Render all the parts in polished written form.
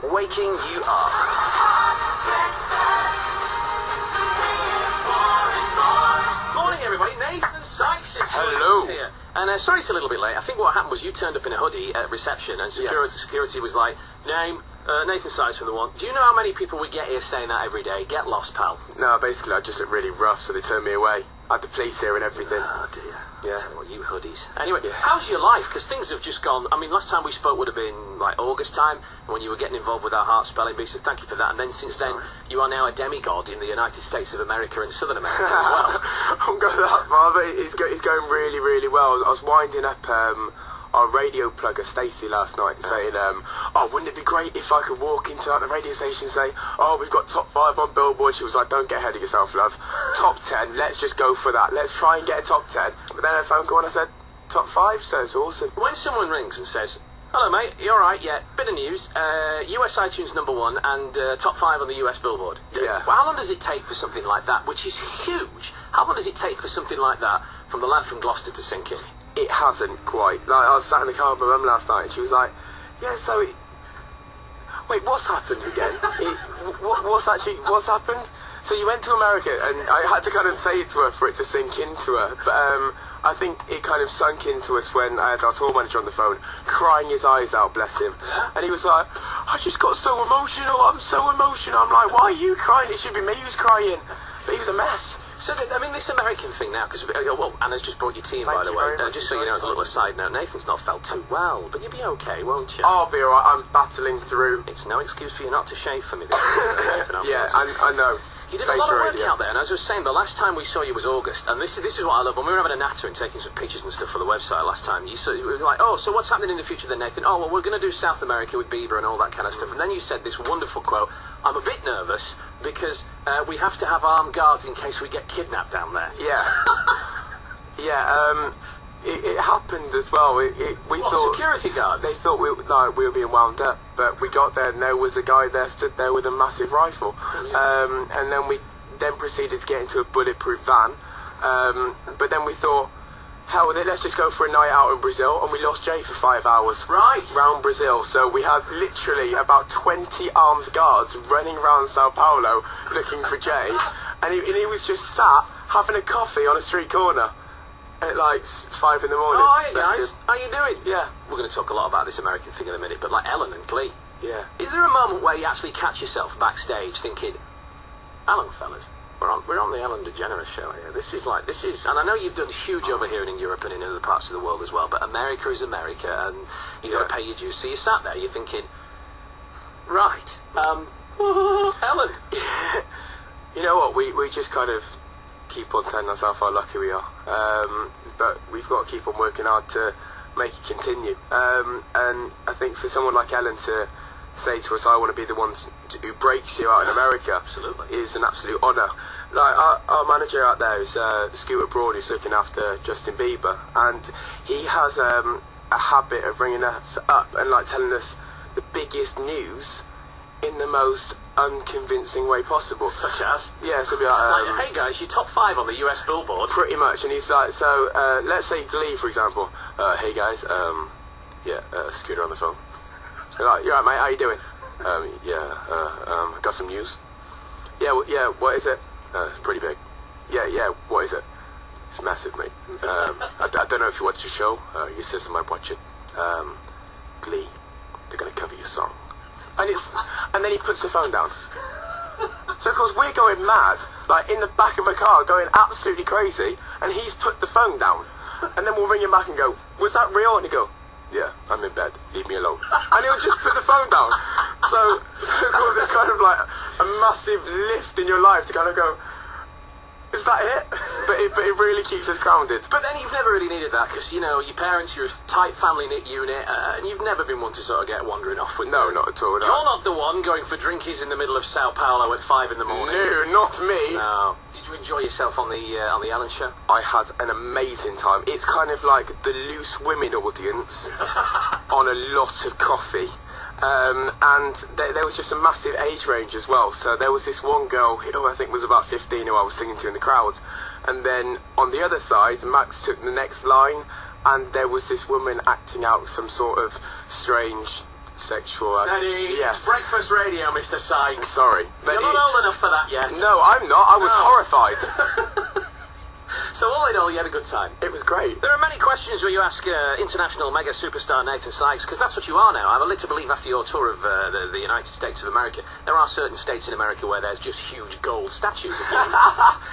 waking you up. Morning, everybody. Nathan Sykes is here. And sorry it's a little bit late. I think what happened was you turned up in a hoodie at reception, and security was like, name, Nathan Sykes from the one. Do you know how many people we get here saying that every day? Get lost, pal. No, basically I just look really rough, so they turned me away. I had the police here and everything. Oh, dear. Yeah. Tell you what, you hoodies. Anyway, how's your life? Because things have just gone... I mean, last time we spoke would have been, like, August time, when you were getting involved with our heart spelling bee, so thank you for that. And then since then, you are now a demigod in the United States of America and Southern America as well. I won't go that far, but it's going really, really well. I was winding up our radio plugger, Stacey, last night, saying, oh, wouldn't it be great if I could walk into the radio station and say, oh, we've got top 5 on Billboard. She was like, don't get ahead of yourself, love. Top 10, let's just go for that. Let's try and get a top 10. But then I phone call and I said, top 5, so it's awesome. When someone rings and says, hello, mate, you all right? Yeah, bit of news. US iTunes #1 and top 5 on the US Billboard. Yeah. Well, how long does it take for something like that, which is huge? How long does it take for something like that from the lad from Gloucester to sink in? It hasn't quite. Like, I was sat in the car with my mum last night and she was like, yeah, so wait, what's happened again? What's happened? So you went to America, and I had to kind of say it to her for it to sink into her, but I think it kind of sunk into us when I had our tour manager on the phone, crying his eyes out, bless him. Yeah. And he was like, I just got so emotional, I'm so emotional. I'm like, why are you crying? It should be me who's crying. But he was a mess. So, I mean, this American thing now, because, well, Anna's just brought your team, by the way. Just so you know, as a little side note, Nathan's not felt too well, but you'll be okay, won't you? I'll be alright, I'm battling through. It's no excuse for you not to shave for me this week. Yeah, I know. You did a lot of work out there, and as I was saying, the last time we saw you was August, and this is what I love. When we were having a natter and taking some pictures and stuff for the website last time, it was like, oh, so what's happening in the future then, Nathan? Oh, well, we're going to do South America with Bieber and all that kind of stuff. And then you said this wonderful quote, I'm a bit nervous because we have to have armed guards in case we get kidnapped down there. Yeah. Yeah, it happened as well. We thought security guards? They thought we were being wound up, but we got there and there was a guy there stood there with a massive rifle. And then we proceeded to get into a bulletproof van. But then we thought, hell with it, let's just go for a night out in Brazil, and we lost Jay for 5 hours. Right. Round Brazil. So we had literally about 20 armed guards running around Sao Paulo looking for Jay, and he was just sat having a coffee on a street corner at like 5 in the morning. Oh, hey guys, how you doing? Yeah. We're going to talk a lot about this American thing in a minute, but like Ellen and Glee. Yeah. Is there a moment where you actually catch yourself backstage thinking, hang on, fellas, we're on the Ellen DeGeneres show here. This is, and I know you've done huge over here and in Europe and in other parts of the world as well, but America is America, and you got to pay your dues. So you sat there, you're thinking, right, Ellen. You know what? We just kind of keep on telling ourselves how lucky we are, but we've got to keep on working hard to make it continue. And I think for someone like Ellen to say to us, I want to be the one who breaks you out in America, absolutely, is an absolute honour. Like our manager out there is Scooter Broad, who's looking after Justin Bieber, and he has a habit of ringing us up and like telling us the biggest news in the most unconvincing way possible. Such as? Yeah, so be like, hey guys, you're top 5 on the US Billboard. Pretty much, and he's like, so let's say Glee, for example. Hey guys, Scooter on the phone. They're like, you alright, mate? How you doing? Got some news. Yeah, what is it? It's pretty big. Yeah, what is it? It's massive, mate. I don't know if you watch the show. Your sister might watch it. Glee, they're gonna cover your song. And then he puts the phone down. So of course we're going mad, like in the back of a car, going absolutely crazy, and he's put the phone down. And then we'll ring him back and go, was that real? And he go, yeah, I'm in bed, leave me alone. And he'll just put the phone down. So of course it's kind of like a massive lift in your life to kind of go, is that it? But it really keeps us grounded. But then you've never really needed that, because, you know, your parents, you're a tight family-knit unit, and you've never been one to sort of get wandering off with No, not at all. No. You're not the one going for drinkies in the middle of Sao Paulo at 5 in the morning. No, not me. No. Did you enjoy yourself on the Ellen show? I had an amazing time. It's kind of like the loose women audience on a lot of coffee. And there was just a massive age range as well. So there was this one girl who I think was about 15 who I was singing to in the crowd. And then on the other side, Max took the next line, and there was this woman acting out some sort of strange homosexual. Steady. Yes. It's breakfast radio, Mr. Sykes. Sorry. But You're not old enough for that yet. No, I'm not. I was horrified. So all in all, you had a good time. It was great. There are many questions where you ask international mega superstar Nathan Sykes, because that's what you are now. I'm led to believe after your tour of the United States of America, there are certain states in America where there's just huge gold statues of you.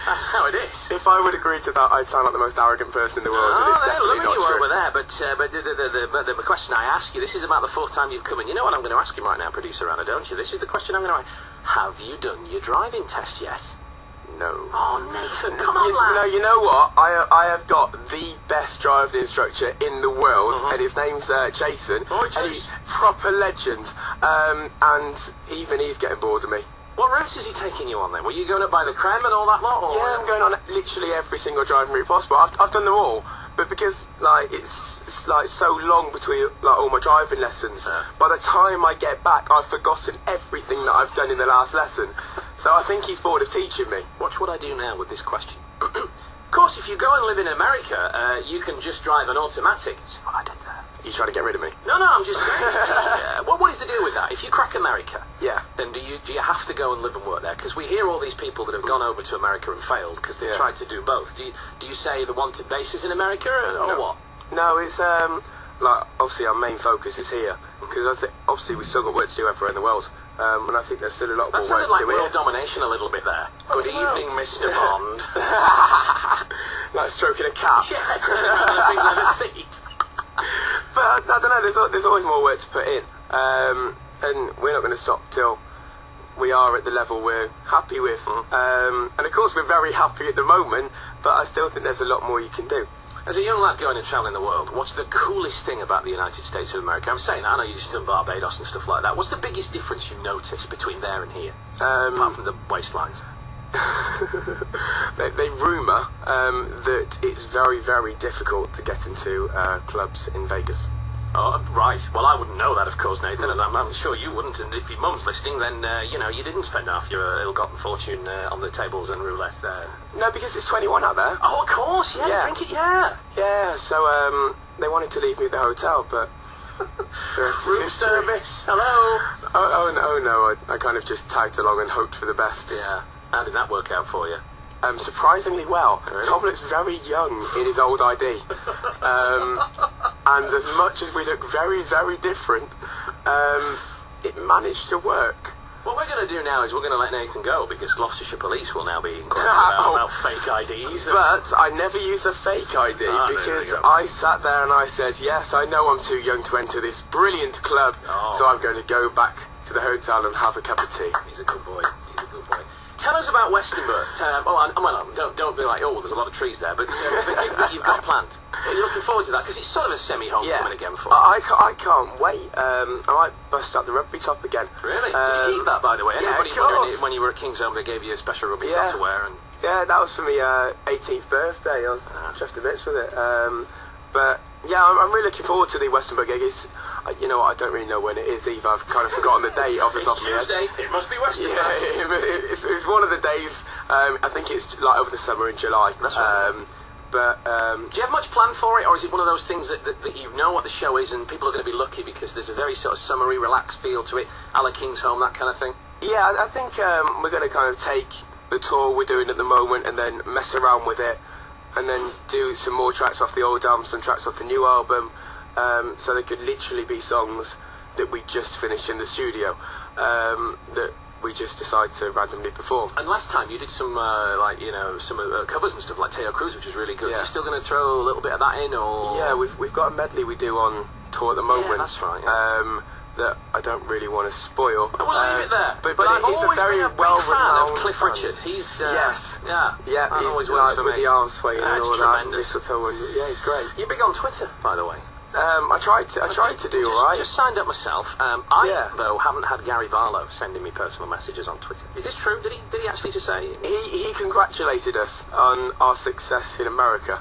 That's how it is. If I would agree to that, I'd sound like the most arrogant person in the world, and it's definitely not you true. over there, but the question I ask you, this is about the fourth time you've come in. You know what I'm going to ask you right now, producer Anna, don't you? This is the question I'm going to ask. Have you done your driving test yet? No. Oh, Nathan, come on, lad. No, you know what? I have got the best driving instructor in the world, and his name's Jason. Oh, and he's proper legend. And even he's getting bored of me. What routes is he taking you on then? Were you going up by the Creme and all that lot? Or? Yeah, I'm going on literally every single driving route possible. I've done them all, but because it's like so long between like all my driving lessons, by the time I get back, I've forgotten everything that I've done in the last lesson. So I think he's bored of teaching me. Watch what I do now with this question. Of course, if you go and live in America, you can just drive an automatic. That's what I did there. You trying to get rid of me? No, I'm just saying. What is the deal with that? If you crack America, yeah, then do you have to go and live and work there? Because we hear all these people that have gone over to America and failed because they tried to do both. Do you say the wanted base is in America or what? No, it's like obviously our main focus is here because I think obviously we've still got work to do everywhere in the world. And I think there's still a lot more work to do here. That sounded like world domination a little bit there. Good evening, Mr. Bond. Like stroking a cat. Yeah, turning around in a big leather seat. But I don't know, there's always more work to put in. And we're not going to stop till we are at the level we're happy with. And of course we're very happy at the moment, but I still think there's a lot more you can do. As a young lad going and travelling the world, what's the coolest thing about the United States of America? I'm saying that, I know you just done Barbados and stuff like that. What's the biggest difference you notice between there and here? Apart from the waistlines. They rumour that it's very, very difficult to get into clubs in Vegas. Oh, right. Well, I wouldn't know that, of course, Nathan, and I'm sure you wouldn't. And if your mum's listening, then, you didn't spend half your ill-gotten fortune on the tables and roulette there. No, because it's 21 out there. Oh, of course, yeah. Drink it, yeah. Yeah, so they wanted to leave me at the hotel, but... Room service, hello. Oh no, I kind of just tagged along and hoped for the best. Yeah. How did that work out for you? Surprisingly well. Really? Tom looks very young in his old ID. And as much as we look very, very different, it managed to work. What we're going to do now is we're going to let Nathan go because Gloucestershire police will now be inquiring about fake IDs. But I never use a fake ID because I sat there and I said, yes, I know I'm too young to enter this brilliant club, so I'm going to go back to the hotel and have a cup of tea. He's a good boy. Tell us about Westonbirt. Don't be like, there's a lot of trees there, but you've got planned. Are you looking forward to that? Because it's sort of a semi-homecoming again for you. I can't wait. I might bust out the rugby top again. Really? Did you keep that, by the way? Yeah, Anybody wondering when you were at King's Home, they gave you a special rugby top to wear? And... Yeah, that was for my 18th birthday. I was chuffed to bits with it. But yeah, I'm really looking forward to the Westonbirt gig. You know what, I don't really know when it is either. I've kind of forgotten the date off the top of my head. It's Tuesday. It must be Westonbirt. Yeah, it's one of the days. I think it's like over the summer in July. That's right. Do you have much planned for it, or is it one of those things that you know what the show is and people are going to be lucky because there's a very sort of summery, relaxed feel to it, a la King's Home, that kind of thing? Yeah, I think we're going to kind of take the tour we're doing at the moment and then mess around with it and then do some more tracks off the old album, some tracks off the new album. So they could literally be songs that we just finished in the studio that we just decide to randomly perform. And last time you did some some covers and stuff like Teo Cruz, which was really good. Yeah. You're still going to throw a little bit of that in, or? Yeah, we've got a medley we do on tour at the moment. Yeah, that's right. Yeah. That I don't really want to spoil. I will leave it there. But it's I've always a very been a big fan of Cliff band. Richard. He's yes, yeah, that always like, works for with me. the arm swaying and all tremendous. that mistletoe. Yeah, he's great. You're big on Twitter, by the way. I tried to do all right. Just signed up myself. Though haven't had Gary Barlow sending me personal messages on Twitter. Is this true? Did he actually just say? He congratulated us on our success in America,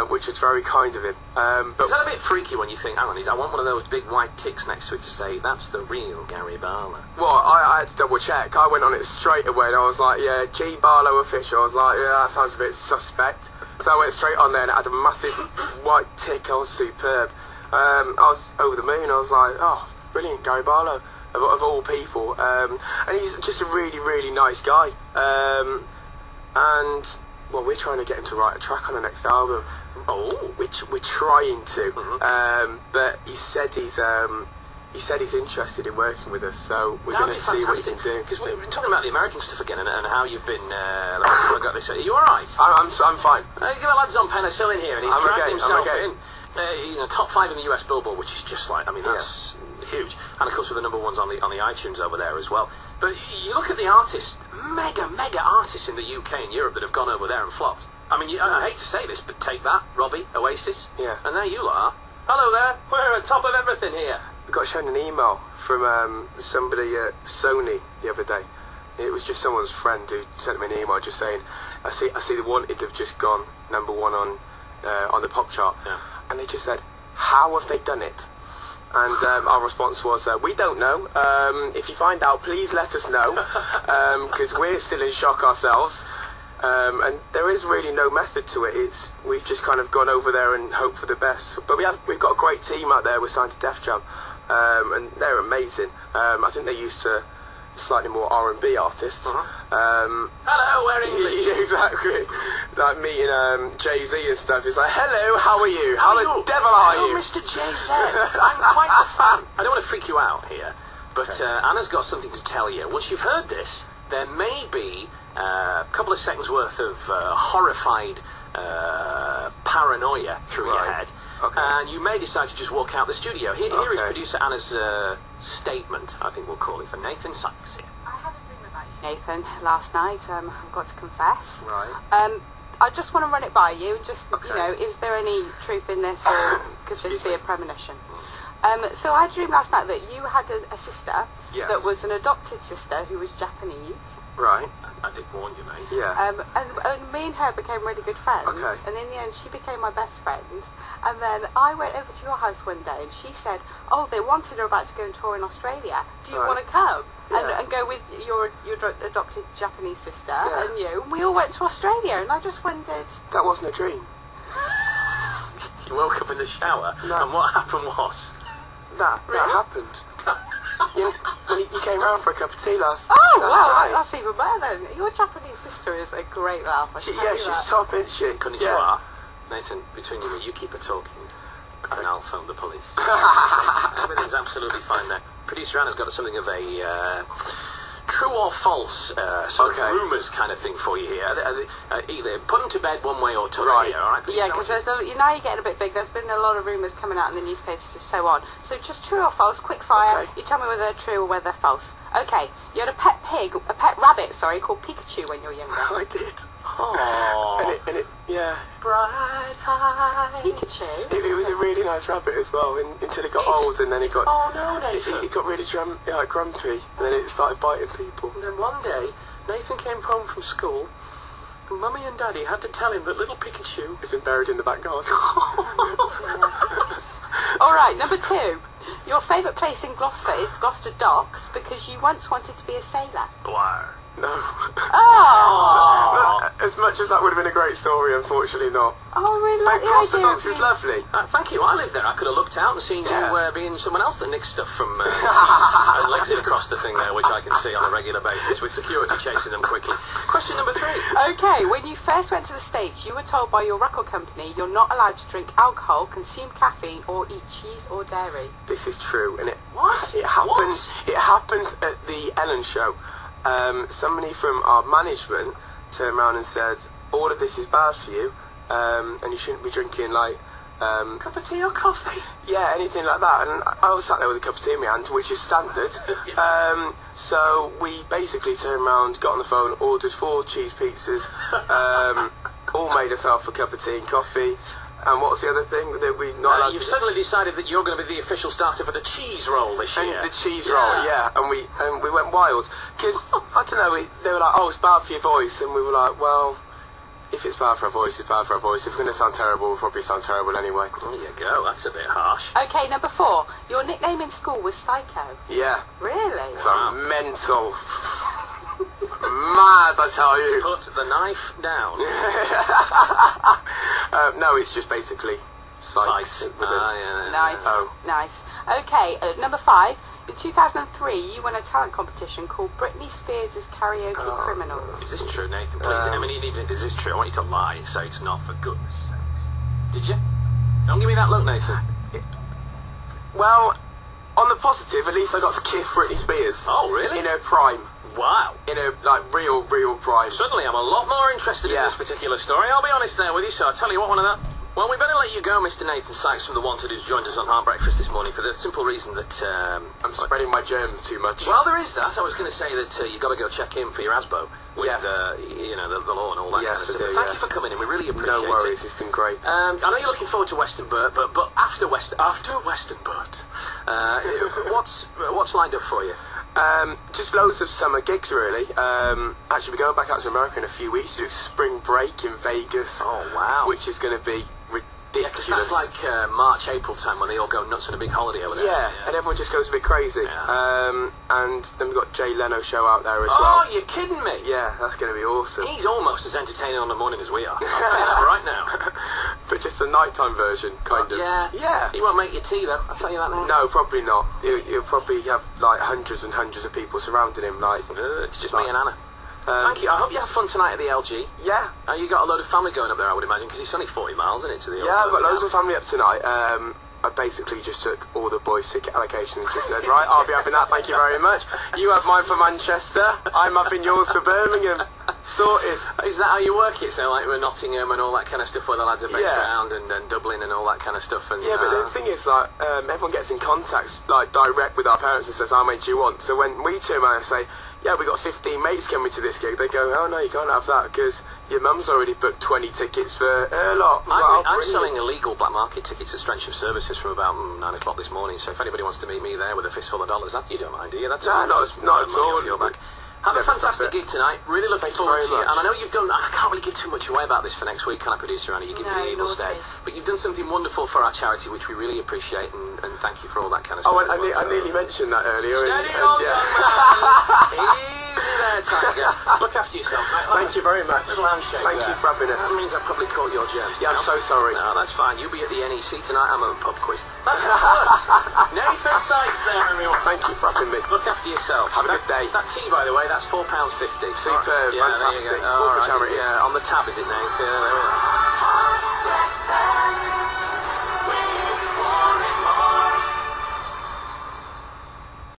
which was very kind of him. But is that a bit freaky when you think, hang on, I want one of those big white ticks next to it to say that's the real Gary Barlow? Well, I had to double check. I went on it straight away and I was like, yeah, G Barlow official. I was like, yeah, that sounds a bit suspect. So I went straight on there and it had a massive white tick. I was superb. I was over the moon. I was like, oh, brilliant, Gary Barlow, of all people. And he's just a really, really nice guy. And, well, we're trying to get him to write a track on the next album. Oh. Which we're trying to. Mm-hmm. But he said he's interested in working with us, so we're going to see what he can do. Because we're talking about the American stuff again and how you've been. Let's see if I got this. Are you all right? I'm fine. The lad's on penicillin here, and he's dragged himself in. Top 5 in the US Billboard, which is just like, I mean, that's huge. And of course, with the number ones on the iTunes over there as well. But you look at the artists, mega artists in the UK and Europe that have gone over there and flopped. I mean, I hate to say this, but take that, Robbie, Oasis, and there you lot are. Hello there, we're on top of everything here. We got shown an email from somebody at Sony the other day. It was just someone's friend who sent me an email just saying, I see the Wanted have just gone #1 on the pop chart. Yeah. And they just said, how have they done it? And our response was, we don't know. If you find out, please let us know, because we're still in shock ourselves. And there is really no method to it. We've just kind of gone over there and hoped for the best. But we've got a great team out there. We're signed to Def Jam, and they're amazing. I think they're used to slightly more R&B artists. Hello, we're English. Exactly. Like meeting Jay-Z and stuff. It's like, hello, how are you? How the devil are you? Mr. Jay-Z. I'm quite the fan. I don't want to freak you out here, but Anna's got something to tell you. Once you've heard this, there may be a couple of seconds worth of horrified paranoia through your head. Okay. And you may decide to just walk out the studio. Here is producer Anna's statement, I think we'll call it, for Nathan Sykes here. I had a dream about you, Nathan, last night. I've got to confess. Right. I just want to run it by you. Just, you know, is there any truth in this, or could this be a premonition? So I dreamed last night that you had a sister that was an adopted sister who was Japanese. Right. I did warn you, mate. Yeah. And me and her became really good friends. Okay. And in the end, she became my best friend. And then I went over to your house one day, and she said, "Oh, they wanted her about to go and tour in Australia. Do you want to come and go with your adopted Japanese sister and you?" And we all went to Australia, and I just wondered. That wasn't a dream. You woke up in the shower, and what happened was that happened. When you came round for a cup of tea last night. That's even better then. Your Japanese sister is a great laugh. She's top, isn't she? Konnichiwa. Nathan, between you and me, you keep her talking, and I'll phone the police. Everything's absolutely fine there. Producer Anna's got something of a true or false sort of rumours kind of thing for you here. Either put them to bed one way or to right. All right, yeah, because now you're getting a bit big. There's been a lot of rumours coming out in the newspapers and so on. So just true or false, quick fire. You tell me whether they're true or whether they're false. Okay, you had a pet rabbit, called Pikachu when you were younger. I did. Oh. And it, bright eyes. Pikachu. It was a really nice rabbit as well, until it got old, and then it got. Oh no, Nathan! It got really grumpy, and then it started biting people. And then one day, Nathan came home from school, and Mummy and Daddy had to tell him that little Pikachu has been buried in the back garden. All right, number 2. Your favourite place in Gloucester is Gloucester Docks because you once wanted to be a sailor. Wow. No. Oh. As much as that would have been a great story, unfortunately not. Oh, really? But Gloucester Docks is lovely. Thank you. I lived there. I could have looked out and seen you being someone else that nicks stuff from and legs it across the thing there, which I can see on a regular basis with security chasing them quickly. Question number 3. Okay, when you first went to the States, you were told by your record company you're not allowed to drink alcohol, consume caffeine, or eat cheese or dairy. This is true, and it happened. It happened at the Ellen show. Somebody from our management turned around and said, all of this is bad for you, and you shouldn't be drinking cup of tea or coffee. Yeah, anything like that. And I was sat there with a cup of tea in my hand, which is standard. So we basically turned around, got on the phone, ordered 4 cheese pizzas, all made ourselves a cup of tea and coffee. And what's the other thing that we're not allowed to do? You've suddenly decided that you're going to be the official starter for the cheese roll this year. And the cheese roll, and we went wild. Because, I don't know, they were like, oh, it's bad for your voice. And we were like, well, if it's bad for our voice, it's bad for our voice. If we're going to sound terrible, we'll probably sound terrible anyway. There you go, that's a bit harsh. Okay, number 4. Your nickname in school was Psycho. Yeah. Really? So mental. Mad, I tell you. Put the knife down. No, it's just basically Sykes. Nice. Okay, number 5. In 2003, you won a talent competition called Britney Spears' Karaoke Criminals. Is this true, Nathan? Please, I mean, even if this is true, I want you to lie and say it's not, for goodness sakes. Did you? Don't give me that look, Nathan. Well, on the positive, at least I got to kiss Britney Spears. Oh, really? In her prime. Wow. In her, like, real prime. Suddenly I'm a lot more interested in this particular story. I'll be honest there with you, so I'll tell you what, one of that. Well, we better let you go, Mr. Nathan Sykes from The Wanted, who's joined us on Heart Breakfast this morning for the simple reason that... I'm spreading my germs too much. Well, there is that. I was going to say that you've got to go check in for your ASBO with, you know, the law and all that kind of stuff. Thank you for coming in. We really appreciate it. No worries. It's been great. I know you're looking forward to Western Burt, but after Western Burt, what's lined up for you? Just loads of summer gigs, really. Actually, we're going back out to America in a few weeks to do spring break in Vegas. Oh, wow. Which is going to be ridiculous. Yeah, because that's like March, April time when they all go nuts on a big holiday over there. Yeah, and everyone just goes a bit crazy. Yeah. And then we've got Jay Leno show out there as well. Oh, you're kidding me? Yeah, that's going to be awesome. He's almost as entertaining on the morning as we are. I'll tell you that right now. But just a nighttime version, kind of. Yeah. Yeah. He won't make you tea, though. I'll tell you that now. No, probably not. He'll probably have, like, hundreds and hundreds of people surrounding him, like... It's just me and Anna. Thank you. I hope you have fun tonight at the LG. Yeah. You got a load of family going up there, I would imagine, because it's only 40 miles, isn't it, to the Yeah, I've got loads of family up tonight. I basically just took all the boys' ticket allocations and just said, right, I'll be having that, thank you very much. You have mine for Manchester, I'm having yours for Birmingham. Sorted. Is that how you work it? So, like, we're Nottingham and all that kind of stuff where the lads are based around, and Dublin and all that kind of stuff. And, yeah, but the thing is, like, everyone gets in contact, like, direct with our parents and says, how many do you want? So when we turn around and say, yeah, we got 15 mates coming to this gig, they go, oh no, you can't have that because your mum's already booked 20 tickets for her lot. I'm selling illegal black market tickets at Strensham Services from about 9 o'clock this morning, so if anybody wants to meet me there with a fistful of dollars, that you don't mind, do you? That's not at all. Have a fantastic gig tonight. Really looking forward to it. And I know you've done... I can't really give too much away about this for next week, can I, producer Annie? You give me the evil stares. But you've done something wonderful for our charity, which we really appreciate, and thank you for all that kind of stuff. Oh, I nearly mentioned that earlier. Steady on, young man. Easy there, Tiger. Look after yourself, mate. Thank you very much. Little handshake. Thank you for having us. That means I've probably caught your germs. Yeah, I'm so sorry. No, that's fine. You'll be at the NEC tonight. I'm at a pub quiz. That's how it works. Nathan Sykes there, everyone. Thank you for having me. Look after yourself. Have a good day. That tea, by the way, that's £4.50. Superb, fantastic. All for charity. Yeah, on the tab, is it, Nathan? Yeah, there we are.